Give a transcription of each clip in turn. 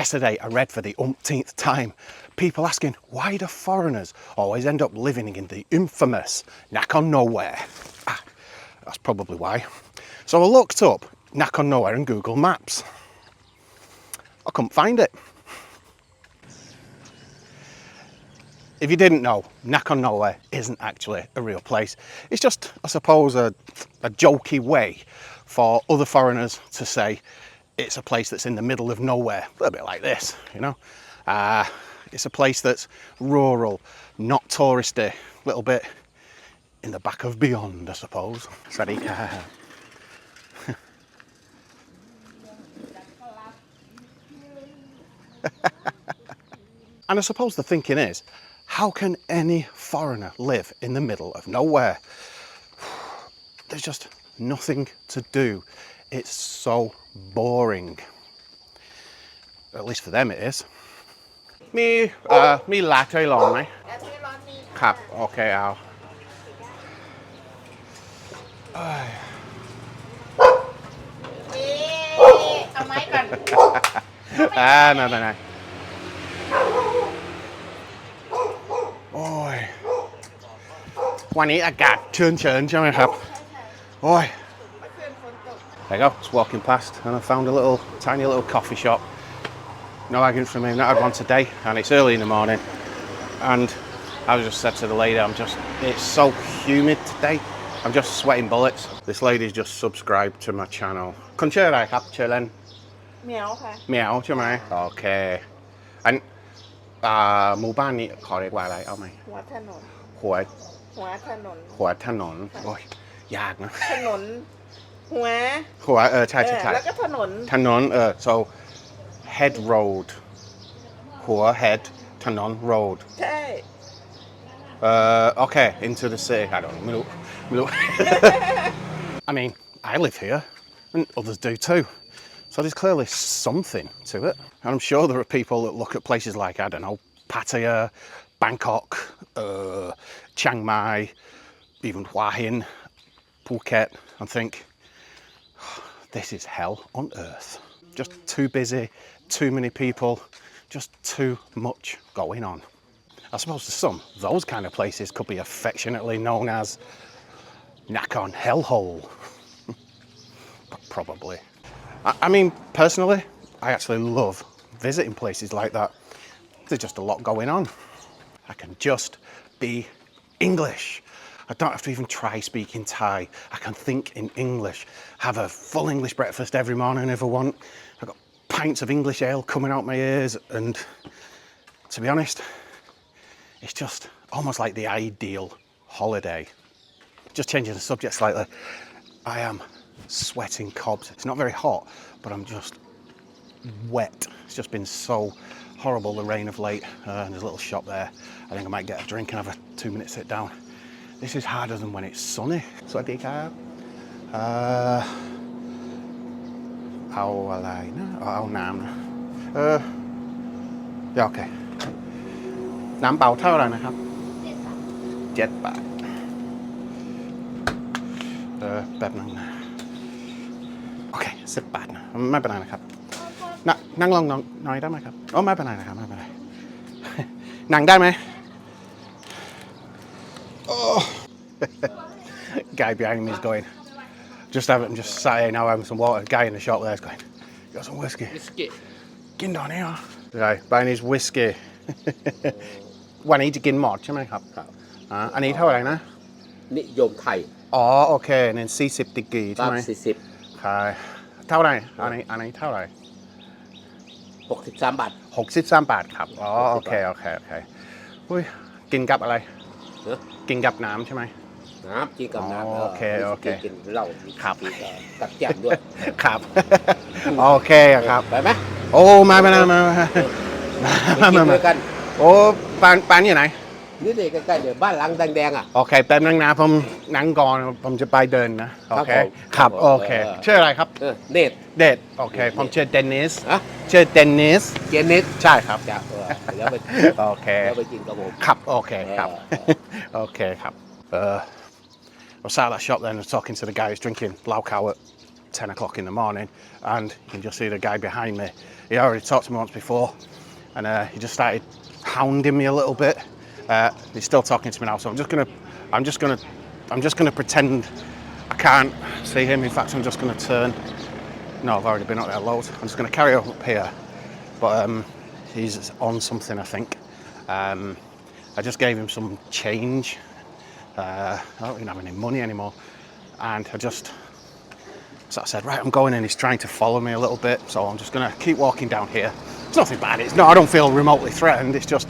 Yesterday, I read for the umpteenth time, people asking why do foreigners always end up living in the infamous Nakhon Nowhere? That's probably why. So I looked up Nakhon Nowhere in Google Maps. I couldn't find it. If you didn't know, Nakhon Nowhere isn't actually a real place. It's just, I suppose, a jokey way for other foreigners to say it's a place that's in the middle of nowhere. A little bit like this, you know. It's a place that's rural, not touristy, a little bit in the back of beyond, I suppose. Sarika. And I suppose the thinking is, how can any foreigner live in the middle of nowhere? There's just nothing to do. It's so boring. At least for them it is. Me latte ร้อนไหม ครับ โอเค เอา เอาไม้ก่อน ไม่เป็นไรโอ้ยวันนี้อากาศเชิญใช่ไหมครับโอ้ย There you go, just walking past and I found a tiny little coffee shop. No argument from me, not had one today, and it's early in the morning. And I just said to the lady, it's so humid today, I'm just sweating bullets. This lady's just subscribed to my channel. คุณชื่ออะไรครับชื่อเล่น เหมียวค่ะ เหมียวใช่ไหมโอเคอันหมู่บ้านนี้ขอเรียกว่าอะไรเอาไหมหัวถนนหัวถนนโอ้ยยากนะถนนหัวใช่แล้วก็ถนนso head road หัว head ถนน road ใช่ okay into the city I don't know ไม่รู้ I mean I live here and others do too, so there's clearly something to it, and I'm sure there are people that look at places like, I don't know, Pattaya, Bangkok, Chiang Mai, even Hua Hin, Phuket, and think, this is hell on earth. Just too busy, too many people, just too much going on. I suppose to some, those kind of places could be affectionately known as Nakhon Hellhole. Probably. I mean, personally, I actually love visiting places like that. There's just a lot going on. I can just be English. I don't have to even try speaking Thai. I can think in English, have a full English breakfast every morning if I want. I've got pints of English ale coming out my ears, and to be honest, it's just almost like the ideal holiday. Just changing the subject slightly, I am sweating cobs. It's not very hot, but I'm just wet. It's just been so horrible, the rain of late. And there's a little shop there. I think I might get a drink and have a 2-minute sit down. This is harder than when it's sunny. สวัสดีครับเอาอะไรนะเอาน้ำนะโอเคน้ำเปล่าเท่าไหร่นะครับ7 บาทแบบนึงนะโอเค10 บาทนะไม่เป็นไรนะครับนั่งลงน้อยได้ไหมครับไม่เป็นไรนะครับไม่เป็นไรนั่งได้ไหมGuy behind me is going, I'm just sat here now having some water. Guy in the shop there is going, you got some whiskey? Gin down here. Right, buying his whiskey. วันนี้จะกินหมดใช่ไหมครับอันนี้เท่าไหร่นะนิยมไทยโอเคนั่น40 ดีกรีใช่ไหม40ค่ะเท่าไหร่อันนี้เท่าไหร่63 บาท63 บาทครับโอเคอุ้ยกินกับอะไรกินกับน้ำใช่ไหมน้ำกินกับน้ำโอเคกินเหล้าครับกับแจ่มด้วยครับโอเคครับไปไหมโอ้มากินด้วยกันโอ้ปานอยู่ไหนนี่เลยใกล้ๆเดี๋ยวบ้านหลังแดงๆโอเคแป๊บนึงนะผมนั่งก่อนผมจะไปเดินนะโอเคครับโอเคชื่ออะไรครับเดชโอเคผมชื่อเดนิสชื่อเดนิสใช่ครับเดี๋ยวไปโอเคเดี๋ยวไปกินกับผมครับโอเคครับโอเคครับI was sat at that shop then and talking to the guy who's drinking Lao Khao at 10 o'clock in the morning, and you can just see the guy behind me he already talked to me once before, and he just started hounding me a little bit. He's still talking to me now, so I'm just gonna pretend I can't see him. In fact, I'm just gonna turn. No, I've already been up there loads. I'm just gonna carry on up here, but he's on something, I think. I just gave him some change. I don't even have any money anymore, and so I said, right, I'm going in. He's trying to follow me a little bit, so I'm just gonna keep walking down here. It's nothing bad. It's not. I don't feel remotely threatened. It's just,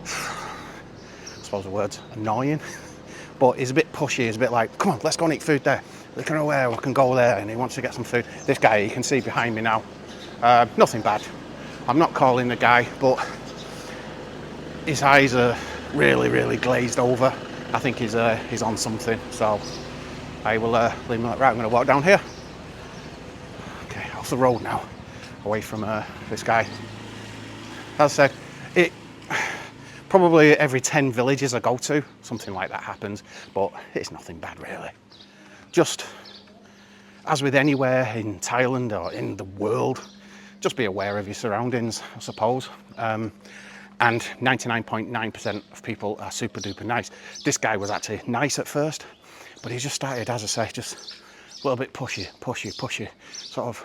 I suppose the word's annoying. But he's a bit pushy. He's a bit like, come on, let's go and eat food there. Nakhon Nowhere, we can go there, and he wants to get some food. This guy, you can see behind me now. Nothing bad. I'm not calling the guy, but his eyes are really, really glazed over. I think he's on something. So I will leave him like, right, I'm going to walk down here. Okay, off the road now, away from this guy. As I said, probably every 10 villages I go to, something like that happens, but it's nothing bad really. Just as with anywhere in Thailand or in the world, just be aware of your surroundings, I suppose. And 99.9% of people are super duper nice. This guy was actually nice at first, but he just started, as I say, just a little bit pushy, sort of,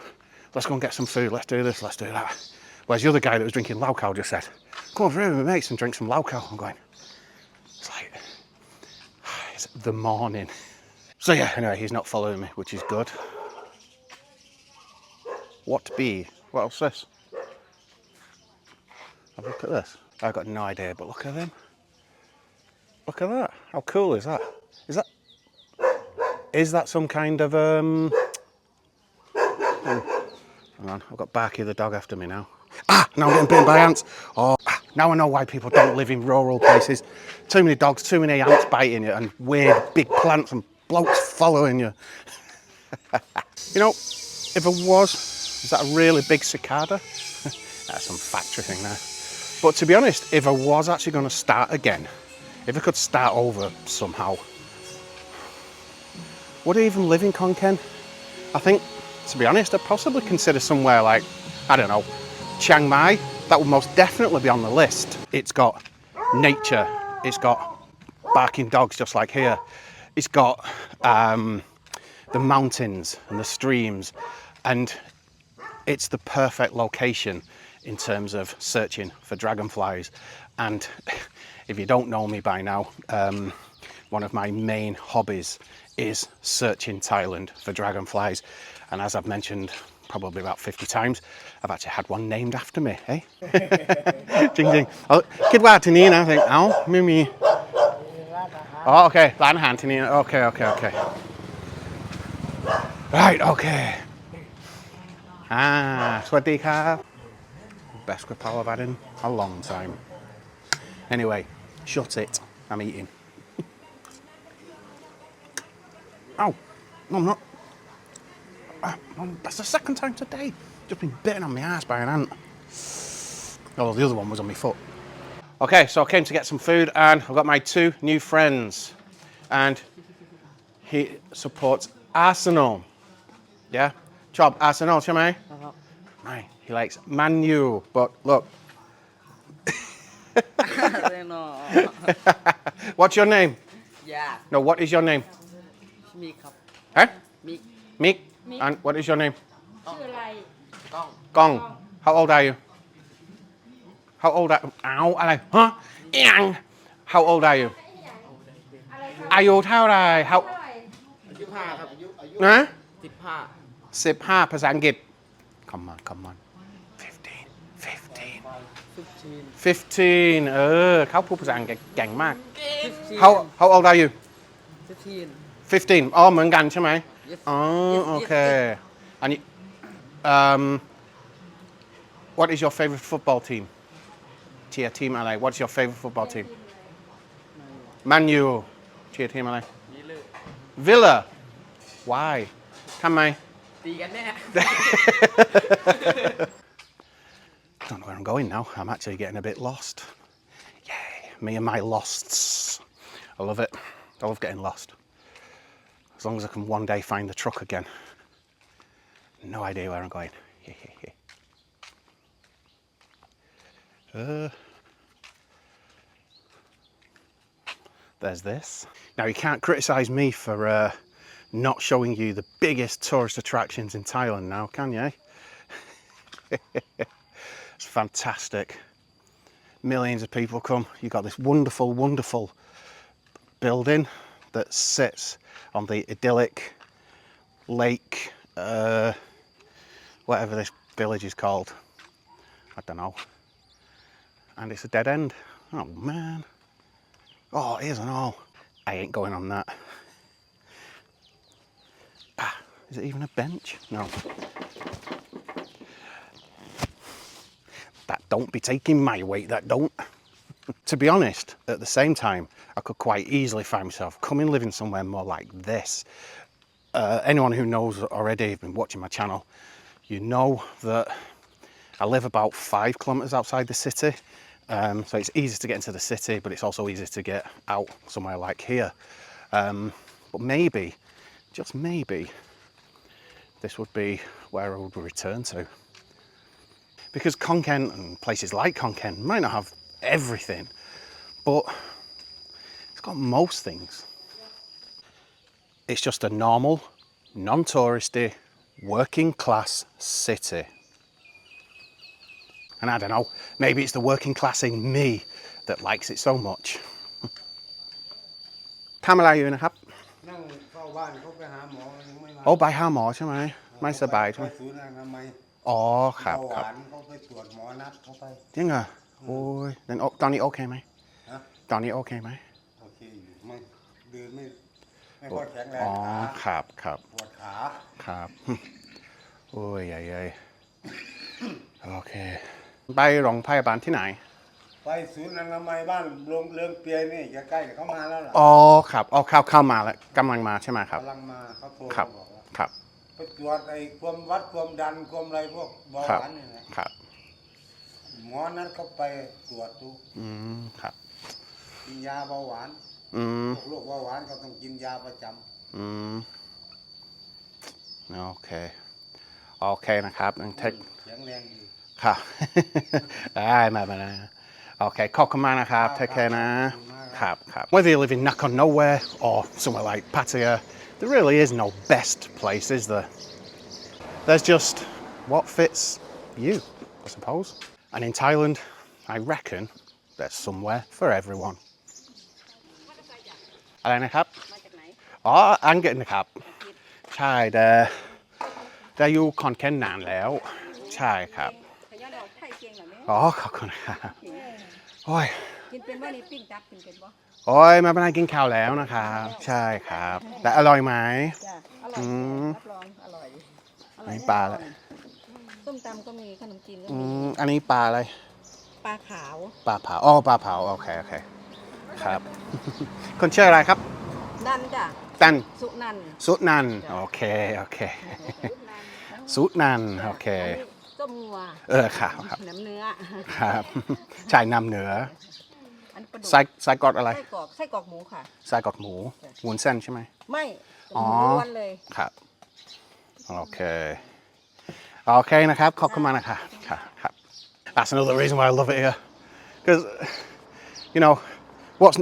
let's go and get some food, let's do this, let's do that. Whereas the other guy that was drinking lau khao just said, come over here with my mates and drink some lau khao. I'm going, it's like, it's the morning. So yeah, anyway, he's not following me, which is good. What be? What else is this? Have a look at this. I've got no idea, but look at them. Look at that. How cool is that? Is that some kind of hang on, I've got Barky the dog after me now. Ah, now I'm getting bitten by ants. Oh, now I know why people don't live in rural places. Too many dogs, too many ants biting you, and weird big plants and blokes following you. You know, if it was, is that a really big cicada? That's some factory thing there. But to be honest, if I was actually going to start again, if I could start over somehow, would I even live in Khon Kaen? I think, to be honest, I'd possibly consider somewhere like, I don't know, Chiang Mai. That would most definitely be on the list. It's got nature, it's got barking dogs just like here, it's got the mountains and the streams, and it's the perfect location in terms of searching for dragonflies. And if you don't know me by now, one of my main hobbies is searching Thailand for dragonflies. And as I've mentioned probably about 50 times, I've actually had one named after me, eh? Jing jing. Oh, kid wa to ni na think, "Ow, Mimi." Oh, okay, Lan Han to ni. Okay. Right, okay. Swadee ka. Best grapal I've had in a long time. Anyway, shut it. I'm eating. Oh, no, I'm not. That's the second time today. Just been bitten on my ass by an ant. Although the other one was on my foot. Okay, so I came to get some food and I've got my two new friends. And he supports Arsenal. Yeah? Chop Arsenal, Chiang Mai? Right, he likes Man U, but look. What's your name? Yeah. No, what is your name? Meek. Huh? Meek. Meek. And what is your name? ชื่ออะไร Gong. How old are you? How old are you? Ow, อะไร Huh? เอียง How old are you? อายุเท่าไหร่ How 15ครับ นะ 15 15ภาษาอังกฤษ Come on 15 เขาพูดภาษาอังกฤษเก่งมาก How old are you? 15 อ๋อเหมือนกันใช่ไหม อ๋อโอเค อันนี้what is your favorite football team เชียร์ทีมอะไร What's your favorite football team Man U เชียร์ทีมอะไร Villa Why ทำไม ตีกันแน่ I don't know where I'm going now. I'm actually getting a bit lost. Yay, me and my losts. I love it. I love getting lost. As long as I can one day find the truck again. No idea where I'm going. There's this. Now you can't criticise me for not showing you the biggest tourist attractions in Thailand now, can you? It's fantastic. Millions of people come. You've got this wonderful, wonderful building that sits on the idyllic lake, whatever this village is called. I don't know. And it's a dead end. Oh man. Oh, it is and all. I ain't going on that. Ah, is it even a bench? No. That don't be taking my weight, that don't. To be honest, at the same time, I could quite easily find myself coming living somewhere more like this. Anyone who knows already, been watching my channel, you know that I live about 5 kilometres outside the city. So it's easy to get into the city, but it's also easy to get out somewhere like here. But maybe, just maybe, this would be where I would return to. Because Khon Kaen and places like Khon Kaen might not have everything, but it's got most things. It's just a normal, non-touristy, working class city. And I don't know, maybe it's the working class in me that likes it so much. ทำอะไรอยู่นะครับ นั่งเฝ้าบ้านเขาไปหาหมอยังไม่มา โอ้ไปหาหมอใช่ไหมไม่สบายใช่ไหม ไปศูนย์อนามัย อ๋อครับ เบาห ครับ วานเขาไปตรวจหมอนัดเขาไป จริงเหรอโอ้ยงั้นตอนนี้โอเคไหม ฮะ ตอนนี้โอเคไหม โอเคอยู่ไม่เดินไม่ค่อยแข็งแรง อ๋อ ขา ครับครับ ปวดขา ครับ โอ้ยใหญ่ๆโอเคไปโรงพยาบาลที่ไหน ไปศูนย์อนามัยบ้านโรงเรืองเปียนี่จะใกล้เขามาแล้วล่ะ อ๋อครับอ๋อเข้ามาแล้วกำลังมาใช่ไหมครับ กำลังมาเขาโทร ครับ มาบอกว่า ครับ ไปตรวจไอ้ความวัดความดันความอะไรพวกเบา ครับ หวานนี่แหละ ครับ หมอนัดเขาไปตรวจดู ครับ กินยาเบาหวาน อืม พวกโรคเบาหวานเขาต้องกินยาประจำ อืมโอเคโอเคนะครับงั้นเทค แข็งแรงดี ครับ ได้มานะโอเคขอบคุณมากนะครับ take care นะครับครับ Whether you live in Nakhon Nowhere or somewhere like Pattaya, there really is no best place, is there? There's just what fits you, I suppose. And in Thailand, I reckon there's somewhere for everyone. อะไรนะครับ มาจากไหน อ๋ออังกฤษนะครับ ใช่แต่อยู่คอนแคนนานแล้ว ใช่ครับ ขยันเราไทยเก่งเหรอแม่ อ๋อขอบคุณครับโอ้ย กินเป็นว่านี่ปิ้งจับกินเป็นบ่ โอ้ยไมาเป็นไรกินข้าวแล้วนะครับ ใช่ครับ แต่อร่อยไหม จ้ะอร่อยรับรองอร่อยอร่อย อันนี้ปลาอะไร ส้มตำก็มีขนมจีนก็ อื มี มอันนี้ปลาอะไร ปลาขาว ปลาเผาอ๋อปลาเผาโอเคครับ คนชื่ออะไรครับ นันจ้ะ ตัน สุนัน สุนันโอเคสุนันโอเค อันนี้ต้มงัว ครับ น้ำเนื้อ ครับชายนำเหนือ อันปลาดุก ไส้กรอกอะไร ไส้กรอกหมูค่ะ ไส้กรอกหมูวุ้นเส้นใช่ไหม ไม่ห อ๋อ มูล้วนเลย ครับโอเคนะครับขอบคุณมากนะครับครับ That's another reason why I love it here because you know what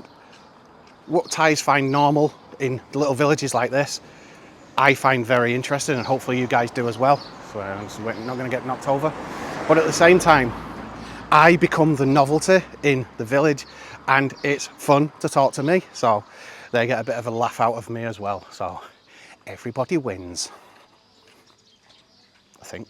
Thais find normal in little villages like this I find very interesting and hopefully you guys do as well so we're not going to get knocked over but at the same time I become the novelty in the village and it's fun to talk to me so they get a bit of a laugh out of me as well so everybody wins I think